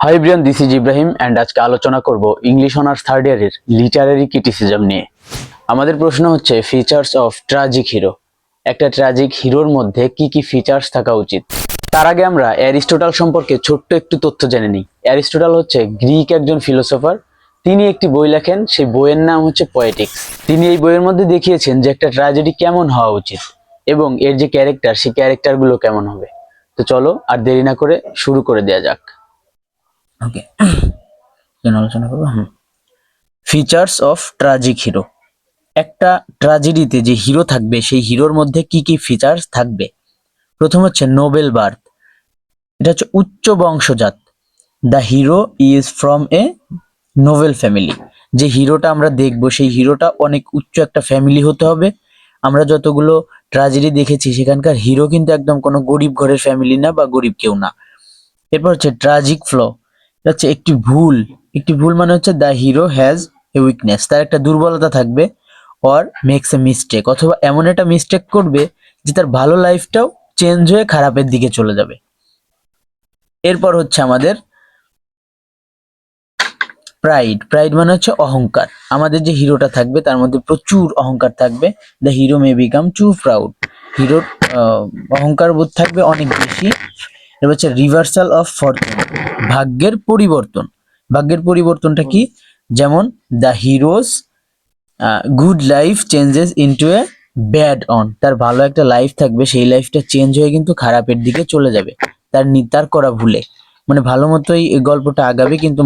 High Brian, this is Ibrahim and আজকে আলোচনা করব ইংলিশ অনার্স থার্ড ইয়ারের লিটারারি ক্রিটিসিজম নিয়ে। আমাদের প্রশ্ন হচ্ছে ফিচার্স অফ ট্র্যাজিক হিরো। একটা ট্র্যাজিক হিরোর মধ্যে কি কি ফিচার্স থাকা উচিত। তার আগে আমরা অ্যারিস্টটল সম্পর্কে ছোট্ট একটু তথ্য জেনে নিই। অ্যারিস্টটল হচ্ছে গ্রিক একজন ফিলোসোফার। তিনি একটি বই লেখেন, সেই বইয়ের নাম হচ্ছে পয়েটিক্স। তিনি এই বইয়ের মধ্যে দেখিয়েছেন যে একটা ট্র্যাজেডি কেমন হওয়া উচিত এবং এর যে ক্যারেক্টার, সেই ক্যারেক্টারগুলো কেমন হবে। তো চলো আর দেরি না করে শুরু করে দেওয়া যাক। ওকে, আলোচনা করবো। Features of tragic hero. একটা ট্র্যাজেডিতে যে হিরো থাকবে সেই হিরোর মধ্যে কি কি ফিচার্স থাকবে। প্রথম হচ্ছে নোবেল বার্থ। এটা হচ্ছে উচ্চ বংশজাত। The hero is from a noble family. যে হিরোটা আমরা দেখবো সেই হিরোটা অনেক উচ্চ একটা ফ্যামিলি হতে হবে। আমরা যতগুলো ট্র্যাজেডি দেখেছি সেখানকার হিরো কিন্তু একদম কোনো গরিব ঘরের ফ্যামিলি না বা গরিব কেউ না। এরপর হচ্ছে ট্র্যাজিক ফ্ল। হচ্ছে একটি ভুল মানে হচ্ছে the hero has a weakness. তার একটা দুর্বলতা থাকবে, অর মেক্স এ মিস্টেক, অথবা এমন একটা মিস্টেক করবে যে তার ভালো লাইফটাও চেঞ্জ হয়ে খারাপের দিকে চলে যাবে। এরপর হচ্ছে আমাদের প্রাইড মানে হচ্ছে অহংকার। আমাদের যে হিরোটা থাকবে তার মধ্যে প্রচুর অহংকার থাকবে। The hero may become too proud. হিরোর অহংকার বোধ থাকবে অনেক বেশি। এবার হচ্ছে রিভার্সাল অফ ফরচুন, ভাগ্যের পরিবর্তন। ভাগ্যের পরিবর্তনটা কি? যেমন the heroes good life changes into a bad on. তার ভালো একটা লাইফ থাকবে, সেই লাইফটা চেঞ্জ হয়ে কিন্তু খারাপের দিকে চলে যাবে তার করা ভুলে। মানে ভালো মতোই এই গল্পটা আগাবে, কিন্তু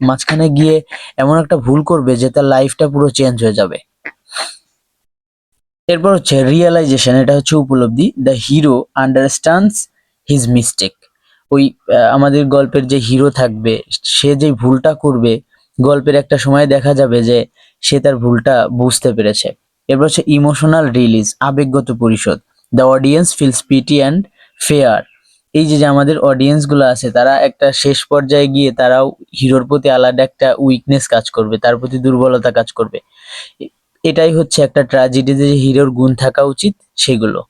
মাঝখানে গিয়ে এমন একটা ভুল করবে যে তার লাইফটা পুরো চেঞ্জ হয়ে যাবে। এরপর হচ্ছে রিয়েলাইজেশন। এটা হচ্ছে উপলব্ধি। The hero understands his mistake. ওই আমাদের গল্পের যে হিরো থাকবে সে যে ভুলটা করবে, গল্পের একটা সময় দেখা যাবে যে সে তার ভুলটা বুঝতে পেরেছে। এরপর হচ্ছে ইমোশনাল রিলিজ, আবেগগত পরিশোধ। The audience feels pity and fear. এই যে আমাদের অডিয়েন্স গুলো আছে তারা একটা শেষ পর্যায়ে গিয়ে তারাও হিরোর প্রতি আলাদা একটা উইকনেস কাজ করবে, তার প্রতি দুর্বলতা কাজ করবে। এটাই হচ্ছে একটা ট্র্যাজেডিতে যে হিরোর গুণ থাকা উচিত সেগুলো।